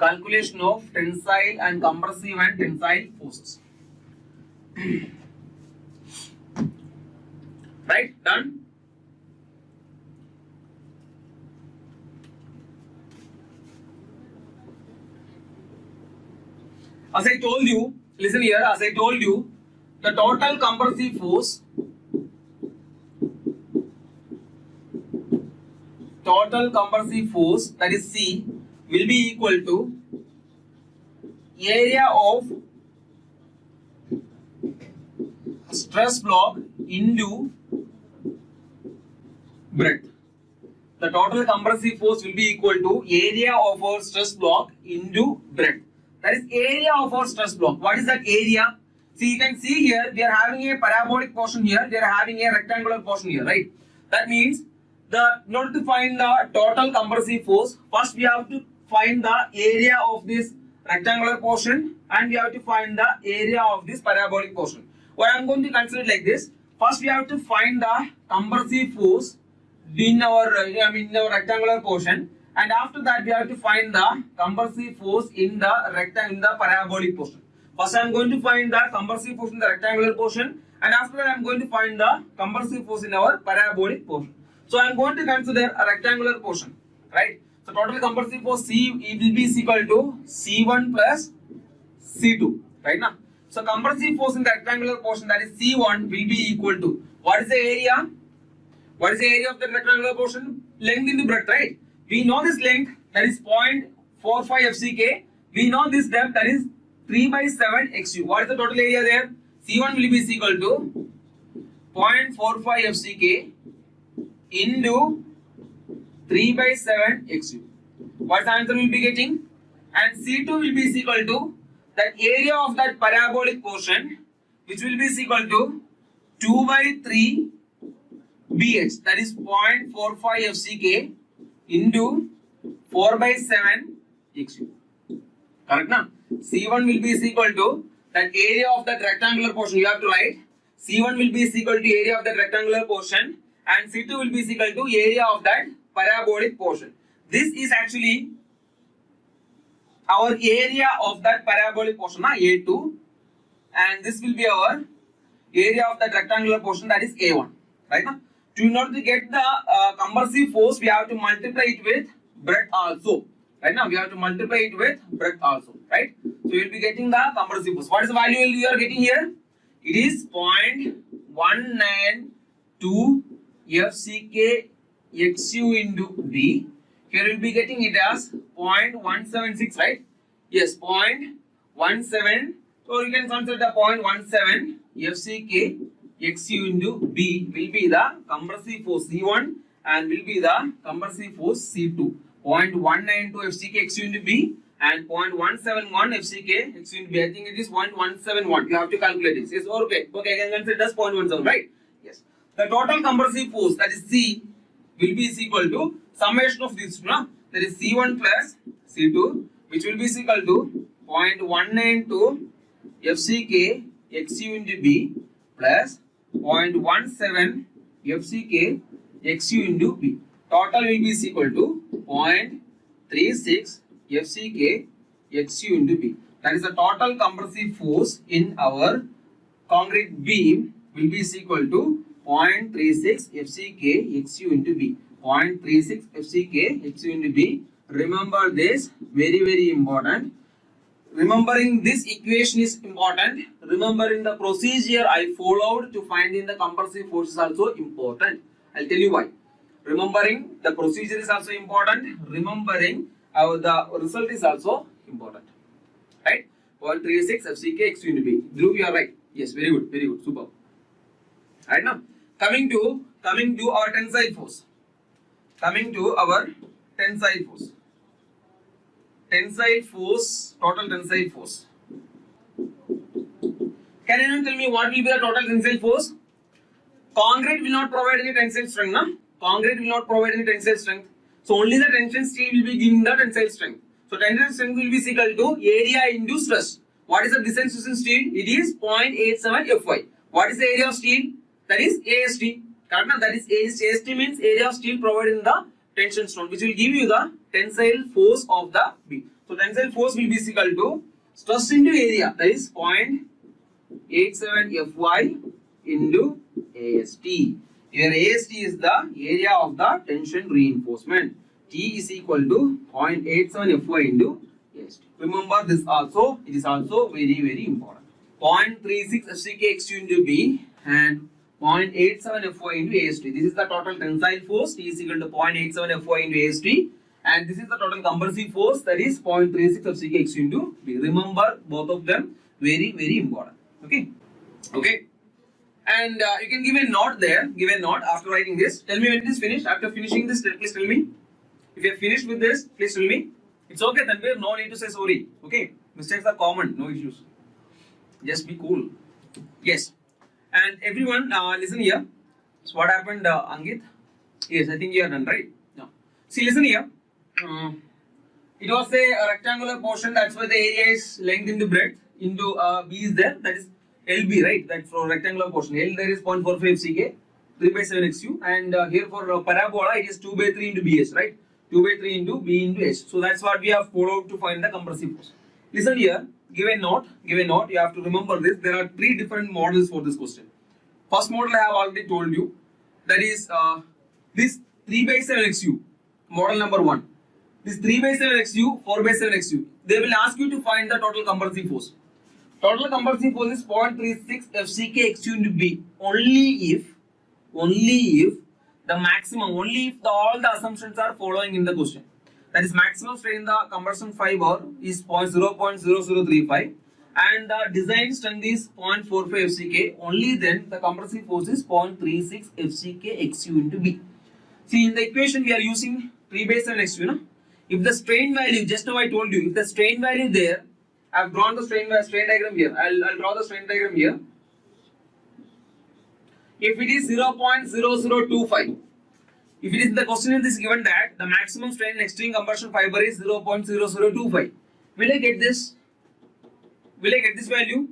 calculation of tensile and compressive and tensile forces. Right? Done? As I told you, listen here, as I told you, the total compressive force that is C will be equal to area of stress block into breadth. The total compressive force will be equal to area of our stress block into breadth. That is area of our stress block. What is that area? See, you can see here we are having a parabolic portion here, we are having a rectangular portion here, right? That means in order to find the total compressive force, first we have to find the area of this rectangular portion and we have to find the area of this parabolic portion. What I am going to consider it like this. First we have to find the compressive force in our rectangular portion, and after that we have to find the compressive force in the parabolic portion. First I am going to find the compressive force in the rectangular portion, and after that I am going to find the compressive force in our parabolic portion. So I am going to consider a rectangular portion, right? So total compressive force C will be equal to C1 plus C2, right now. So compressive force in the rectangular portion, that is C1, will be equal to, what is the area? What is the area of the rectangular portion? Length into breadth, right? We know this length, that is 0.45 FCK. We know this depth, that is 3 by 7 XU. What is the total area there? C1 will be equal to 0.45 FCK into 3 by 7 XU. What the answer will be getting? And C2 will be equal to that area of that parabolic portion, which will be equal to 2 by 3 BH, that is 0.45 FCK into 4 by 7 XU. Correct now? C1 will be equal to that area of that rectangular portion. You have to write C1 will be equal to area of that rectangular portion, and C2 will be equal to area of that parabolic portion. This is actually our area of that parabolic portion, A2, and this will be our area of that rectangular portion, that is A1, right now. In order to get the compressive force, we have to multiply it with breadth also, right now. We have to multiply it with breadth also, right? So you will be getting the compressive force. What is the value you are getting here? It is 0.192 FCK XU into B. Here we will be getting it as 0.176, right? Yes, 0.17. So you can consider the 0.17 FCK XU into B will be the compressive force C1 and will be the compressive force C2. 0.192 FCK XU into B and 0.171 FCK XU into B. I think it is 0.171. You have to calculate this. Yes, okay. Okay, I can consider it as 0.17, right? Yes. The total compressive force, that is C, will be equal to summation of these two, no? That is C1 plus C2, which will be equal to 0.192 FCK XU into B plus 0.17 FCK XU into B. Total will be equal to 0.36 FCK XU into B. That is the total compressive force in our concrete beam will be equal to 0.36 FCK XU into B. 0.36 FCK XU into B. Remember this, very important. Remembering this equation is important. Remembering the procedure I followed to finding the compressive force is also important. I'll tell you why. Remembering the procedure is also important. Remembering the result is also important. Right? 0.36 FCK XU into B. Dhruv, you are right. Yes, very good, super. Right now, coming to our tensile force. Tensile force, total tensile force. Can anyone tell me what will be the total tensile force? Concrete will not provide any tensile strength, no? Concrete will not provide any tensile strength. So only the tension steel will be giving the tensile strength. So tensile strength will be equal to area into stress. What is the distance using steel? It is 0.87 Fy. What is the area of steel? That is AST. Correct? That is AST means area of steel provided in the tension stone, which will give you the tensile force of the beam. So tensile force will be equal to stress into area, that is 0.87 Fy into AST. Here AST is the area of the tension reinforcement. T is equal to 0.87 Fy into AST. Remember this also, it is also very important. 0.36 FCK XU into B and 0.87 Fy into AST. This is the total tensile force. T is equal to 0.87 Fy into AST. And this is the total compressive force, that is 0.36 FCK XU into B. Remember both of them, very important. Okay. And you can give a note there. Give a note after writing this. Tell me when it is finished. After finishing this, please tell me. If you are finished with this, please tell me. It's okay, then we no need to say sorry. Okay. Mistakes are common, no issues. Just be cool. Yes. And everyone, listen here. So what happened, Angit? Yes, I think you are done, right? No. See, listen here. It was a rectangular portion. That's why the area is length into breadth into B is there. That is LB, right? That's for rectangular portion. L there is 0.45 FCK, 3/7 XU, and here for parabola it is 2/3 into BH, right? 2/3 into B into H. So that's what we have followed to find the compressive force. Listen here. Give a note. You have to remember this. There are 3 different models for this question. First model I have already told you. That is this 3/7 XU, model number 1. This 3/7 XU, 4/7 XU. They will ask you to find the total compressive force. Total compressive force is 0.36 FCK XU into B. Only if the maximum, only if all the assumptions are following in the question. That is, maximum strain in the compression fiber is 0.0035 and the design strength is 0.45 FCK. Only then the compressive force is 0.36 FCK XU into B. See, in the equation we are using 3/7 XU. No? If the strain value, just now I told you, if the strain value there, I have drawn the strain diagram here. I'll draw the strain diagram here. If it is 0.0025, if it is in the question, it is given that the maximum strain in extreme compression fiber is 0.0025. Will I get this? Will I get this value?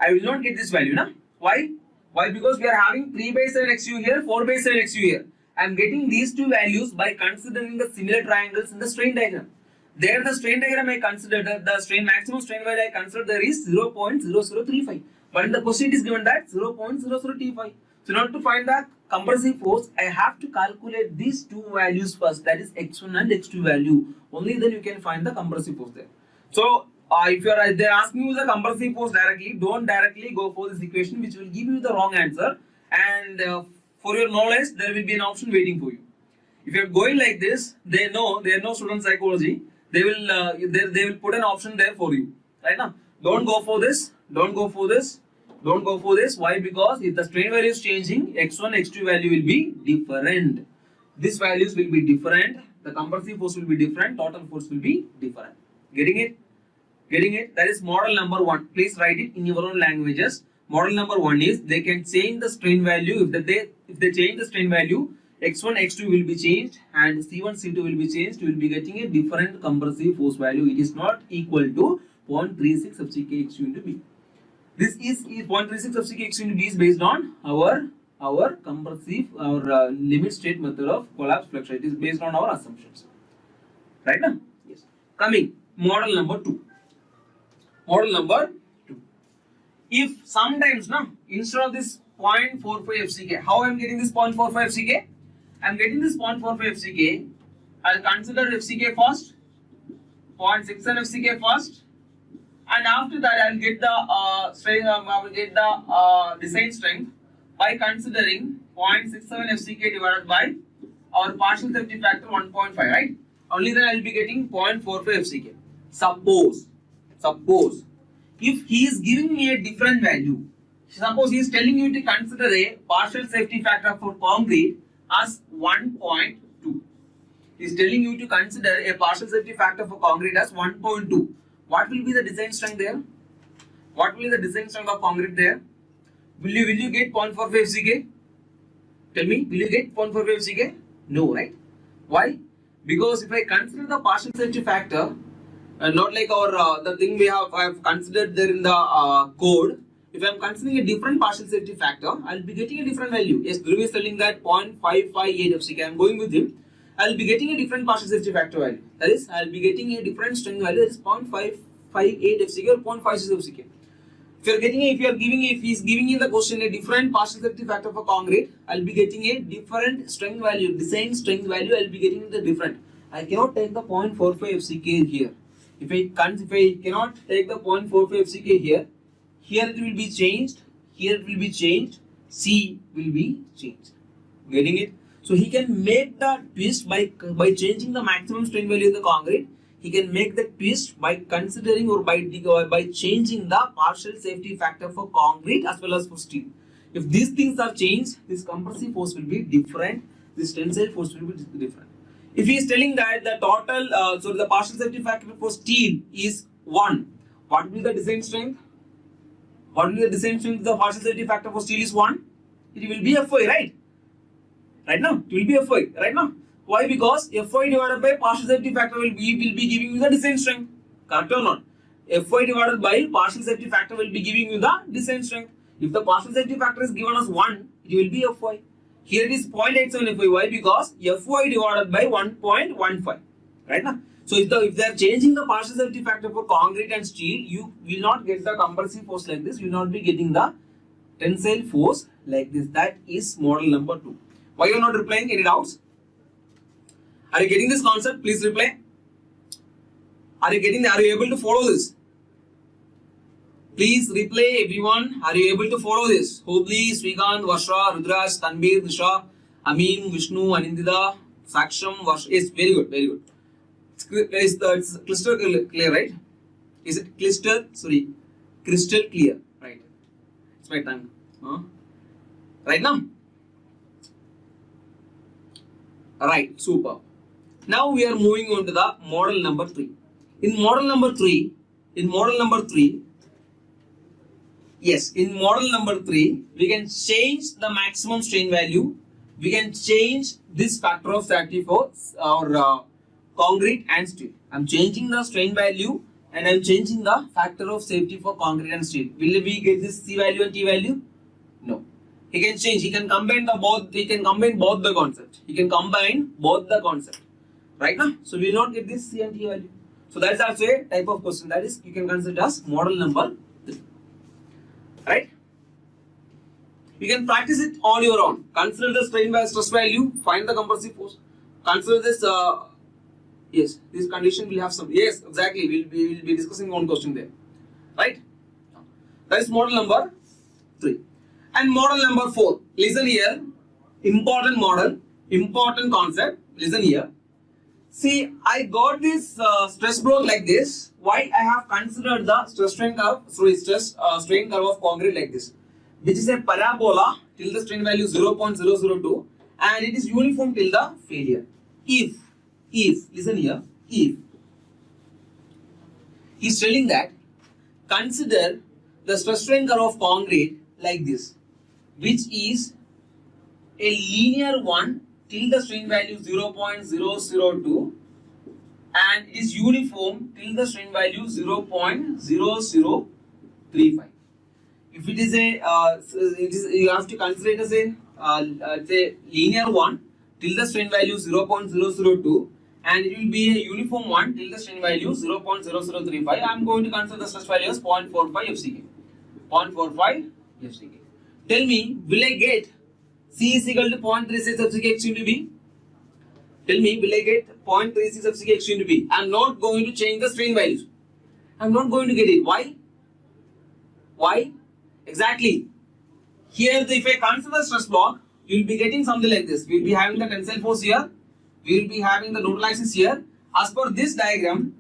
I will not get this value, na? Why? Why? Because we are having 3/7 XU here, 4/7 XU here. I am getting these two values by considering the similar triangles in the strain diagram. There the strain diagram I considered, the strain maximum strain value I considered there is 0.0035. But in the question it is given that 0.0025. So in order to find the compressive force, I have to calculate these two values first, that is x1 and x2 value. Only then you can find the compressive force there. So if they're asking you the compressive force directly, don't directly go for this equation, which will give you the wrong answer. And for your knowledge, there will be an option waiting for you. If you are going like this, they know student psychology. They will put an option there for you, right now. Don't go for this. Why? Because if the strain value is changing, x1, x2 value will be different. These values will be different. The compressive force will be different. Total force will be different. Getting it? That is model number 1. Please write it in your own languages. Model number 1 is they can change the strain value. If they change the strain value, x1, x2 will be changed and c1, c2 will be changed. You will be getting a different compressive force value. It is not equal to 0.36 FCK XU into B. This is 0.36 FCK XU into B is based on our compressive, our limit state method of collapse flexure. It is based on our assumptions. Right now? Yes. Coming, model number 2. If sometimes, instead of this 0.45 FCK, how I am getting this 0.45 FCK? I am getting this 0.45 FCK. I will consider FCK first, 0.67 FCK first, and after that I will get the strain. I will get the design strength by considering 0.67 FCK divided by our partial safety factor 1.5. Right? Only then I will be getting 0.45 FCK. Suppose if he is giving me a different value, suppose he is telling you to consider a partial safety factor for concrete as 1.2. He is telling you to consider a partial safety factor for concrete as 1.2. What will be the design strength there? What will be the design strength of concrete there? Will you get 0.45 FCK? Tell me, will you get 0.45 FCK? No, right? Why? Because if I consider the partial safety factor, not like our the thing I have considered there in the code. If I am considering a different partial safety factor, I will be getting a different value. Yes, Dhruv is telling that 0.558 FCK. I am going with him. I'll be getting a different partial safety factor value. That is, I'll be getting a different strength value, that is 0.558 FCK or 0.56 FCK. If he's giving in the question a different partial safety factor for concrete, I'll be getting a different strength value, design strength value, I'll be getting the different. I cannot take the 0.45 FCK here. If I cannot take the 0.45 FCK here it will be changed, here it will be changed, C will be changed. Getting it? So he can make the twist by changing the maximum strain value in the concrete. He can make the twist by considering or by changing the partial safety factor for concrete as well as for steel. If these things are changed, this compressive force will be different, this tensile force will be different. If he is telling that the total, the partial safety factor for steel is 1, what will be the design strength? What will be the design strength? The partial safety factor for steel is 1. It will be Fy, right? Right now, it will be Fy, right now. Why? Because Fy divided by partial safety factor will be giving you the design strength. Correct or not? Fy divided by partial safety factor will be giving you the design strength. If the partial safety factor is given as 1, it will be Fy. Here it is 0.87 Fy. Why? Because Fy divided by 1.15. Right now. So if they are changing the partial safety factor for concrete and steel, you will not get the compressive force like this. You will not be getting the tensile force like this. That is model number 2. Why you are not replying? Any doubts? Are you getting this concept? Please reply. Are you able to follow this? Please reply, everyone. Are you able to follow this? Hubli, Srikant, Varsha, Rudraj, Tanbir, Disha, Amin, Vishnu, Anindita, Saksham, Varsha. Yes, very good, very good. It's crystal clear, right? Is it crystal clear, right? It's my tongue. Right now? Right, super. Now we are moving on to the model number 3. In model number 3, we can change the maximum strain value. We can change this factor of safety for our concrete and steel. I'm changing the strain value and I'm changing the factor of safety for concrete and steel. Will we get this C value and T value? No. He can change. He can combine both the concept. Right now, so we will not get this C and T value. So that is also a type of question, that is you can consider as model number 3. Right? You can practice it on your own. Consider the strain by stress value, find the compressive force. Consider this. Yes, this condition will have some. Yes, exactly. We will be discussing one question there. Right? That is model number 3. And model number 4. Listen here. Important model, important concept. Listen here. See, I got this stress block like this. Why? I have considered the strain curve of concrete like this, which is a parabola till the strain value 0.002 and it is uniform till the failure. If listen here, if he's telling that consider the stress strain curve of concrete like this, which is a linear one till the strain value 0.002 and it is uniform till the strain value 0.0035. If it is you have to consider it as a linear one till the strain value 0.002 and it will be a uniform one till the strain value 0.0035. I am going to consider the stress value as 0.45 FCK. 0.45 FCK. Tell me, will I get C is equal to 0.36 FCK x into B? Tell me, will I get 0.36 FCK x into B? I am not going to change the strain values. I am not going to get it. Why? Why? Exactly. Here, if I consider the stress block, you will be getting something like this. We will be having the tensile force here. We will be having the nodal axis here. As per this diagram,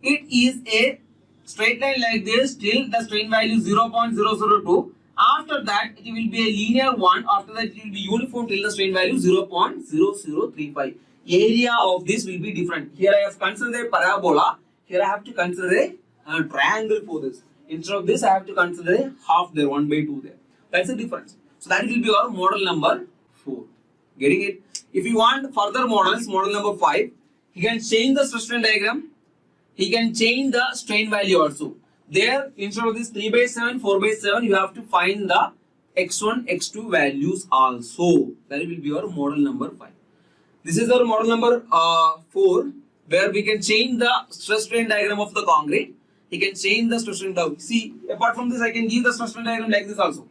it is a straight line like this till the strain value 0.002. After that, it will be a linear one. After that, it will be uniform till the strain value 0.0035. Area of this will be different. Here I have considered a parabola. Here I have to consider a triangle for this. Instead of this, I have to consider a half there, 1/2 there. That's the difference. So that will be our model number 4. Getting it? If you want further models, model number 5, he can change the stress strain diagram. He can change the strain value also. There, instead of this 3/7, 4/7, you have to find the x1, x2 values also. That will be your model number 5. This is our model number 4, where we can change the stress strain diagram of the concrete. He can change the stress strain diagram. See, apart from this, I can give the stress strain diagram like this also.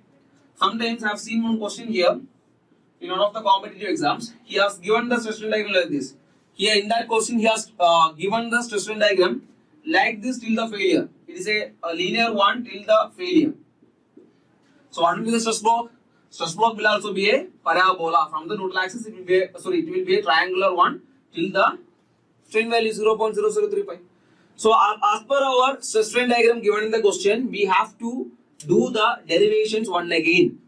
Sometimes I have seen one question here in one of the competitive exams. He has given the stress strain diagram like this. Here in that question, he has given the stress strain diagram like this till the failure. It is a linear one till the failure. So what will be the stress block? Stress block will also be a parabola. From the neutral axis, it will be a triangular one till the strain value 0.0035. So as per our stress strain diagram given in the question, we have to do the derivations once again.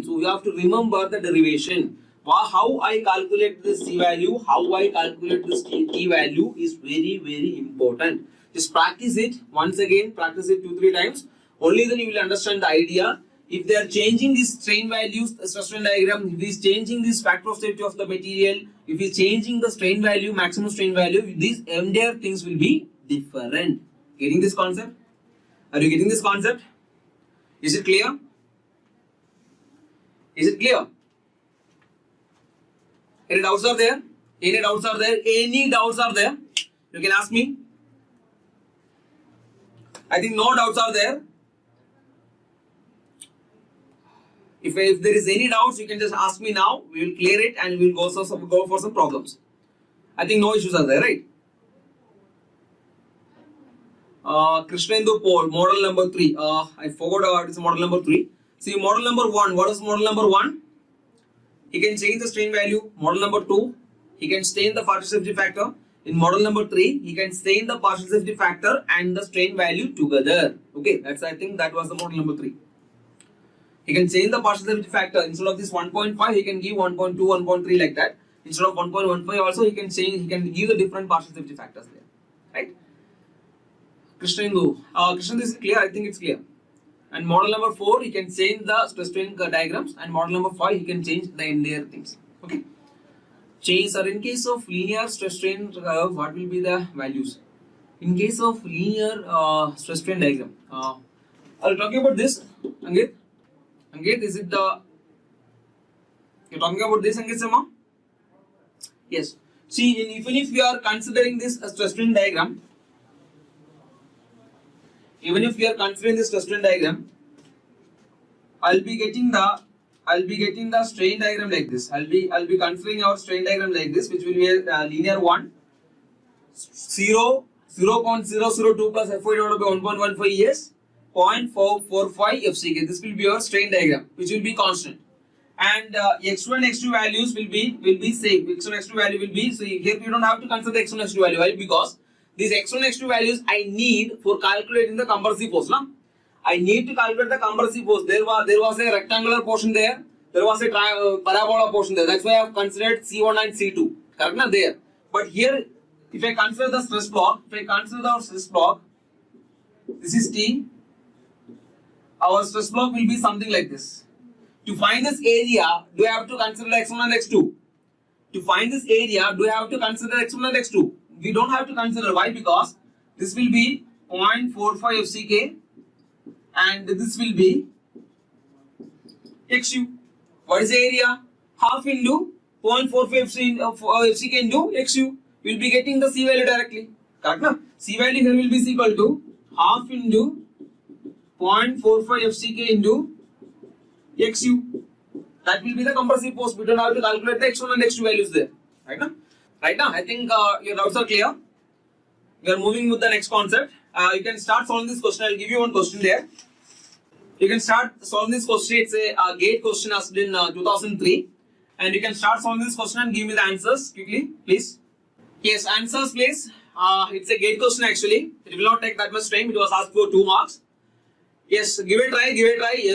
So we have to remember the derivation. How I calculate this C value, how I calculate this T value is very, very important. Just practice it once again, practice it 2-3 times. Only then you will understand the idea. If they are changing these strain values, the stress strain diagram, if he is changing this factor of safety of the material, if he is changing the strain value, maximum strain value, these entire things will be different. Getting this concept? Are you getting this concept? Is it clear? Is it clear? Any doubts are there? Any doubts are there? Any doubts are there? You can ask me. I think no doubts are there. If there is any doubts, you can just ask me now. We will clear it and we will go for some problems. I think no issues are there, right? Krishnendu Paul, model number 3. I forgot about it's model number 3. See, model number 1. What is model number 1? He can change the strain value. Model number 2, he can strain the partial safety factor. In model number 3, he can strain the partial safety factor and the strain value together. Okay, I think that was the model number 3. He can change the partial safety factor. Instead of this 1.5, he can give 1.2, 1.3 like that. Instead of 1.15 also, he can give the different partial safety factors there. Right? Krishnendu. Krishnendu, is it clear? I think it's clear. And model number 4, he can change the stress strain diagrams. And model number 5, he can change the entire things. Okay. Change, or in case of linear stress strain, what will be the values? In case of linear stress strain diagram, are you talking about this, Angit? Angit, is it the... You're talking about this, Angit Sama? Yes. See, even if we are considering this as stress strain diagram, I'll be getting the strain diagram like this. I'll be considering our strain diagram like this, which will be a linear one. 0.002 plus Fy divided by 1.15 is 0.445 FCK. This will be your strain diagram, which will be constant. And x1 and x2 values will be same. x1 x2 value will be, so here we don't have to consider x1 x2 value. Why? Because these x1 x2 values I need for calculating the compressive force. Na? I need to calculate the compressive force. There was a rectangular portion there. There was a parabola portion there. That's why I have considered C1 and C2. Correct? Na? There. But here, if I consider the stress block, this is T. Our stress block will be something like this. To find this area, do I have to consider x1 and x2? To find this area, do I have to consider x1 and x2? We don't have to consider. Why? Because this will be 0.45 FCK and this will be XU. What is the area? Half into 0.45 FCK into XU. We will be getting the C value directly. Correct? Na? C value here will be equal to half into 0.45 FCK into XU. That will be the compressive force. We don't have to calculate the x1 and x2 values there. Right now? Right now, I think your doubts are clear. We are moving with the next concept. You can start solving this question. I will give you one question there. You can start solving this question. It's a GATE question asked in 2003. And you can start solving this question and give me the answers quickly, please. Yes, answers please. It's a GATE question actually. It will not take that much time. It was asked for 2 marks. Yes, give it a try,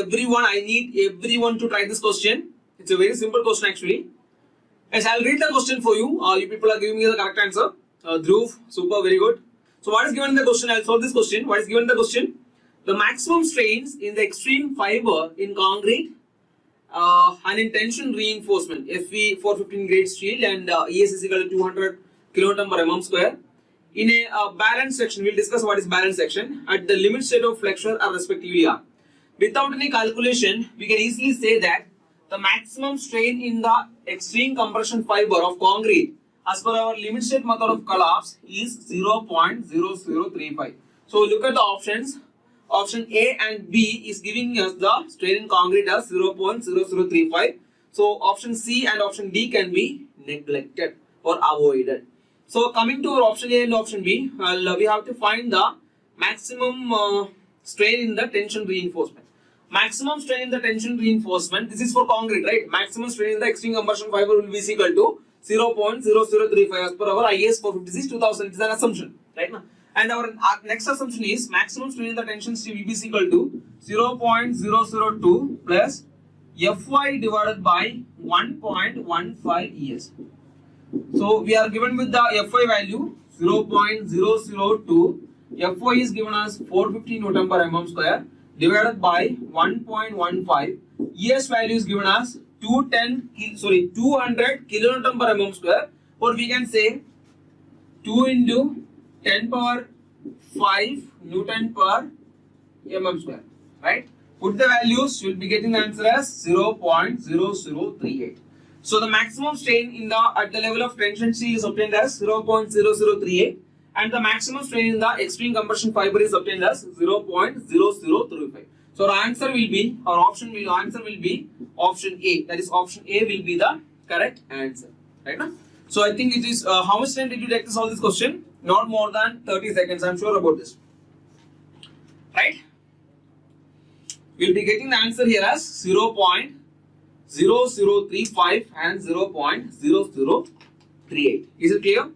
Everyone, I need everyone to try this question. It's a very simple question actually. Yes, I'll read the question for you. You people are giving me the correct answer. Dhruv, super, very good. So what is given in the question? I'll solve this question. What is given in the question? The maximum strains in the extreme fiber in concrete and in tension reinforcement, FE 415 grade steel and ES is equal to 200 kN per mm square. In a balanced section, we'll discuss what is balanced section at the limit state of flexure or respectively are. Without any calculation, we can easily say that the maximum strain in the extreme compression fiber of concrete as per our limit state method of collapse is 0.0035. So look at the options. Option A and B is giving us the strain in concrete as 0.0035. So option C and option D can be neglected or avoided. So coming to our option A and option B, we have to find the maximum strain in the tension reinforcement. Maximum strain in the tension reinforcement, this is for concrete, right? Maximum strain in the extreme compression fiber will be equal to 0.0035 as per our IS 456 2000. It is an assumption, right? And our next assumption is maximum strain in the tension steel will be equal to 0.002 plus Fy divided by 1.15 ES. So we are given with the Fy value 0.002. Fy is given as 450 Newton per mm square divided by 1.15. ES value is given as 200 kilonewton per mm square, or we can say 2 into 10 power 5 Newton per mm square, right? Put the values, you will be getting the answer as 0.0038. So the maximum strain in the at the level of tension steel is obtained as 0.0038, and the maximum strain in the extreme compression fiber is obtained as 0.0035. So our answer will be, answer will be option A. That is, option A will be the correct answer, right now? So I think it is, how much time did you take to solve this question? Not more than 30 seconds, I am sure about this, right? We will be getting the answer here as 0.0035 and 0.0038. Is it clear?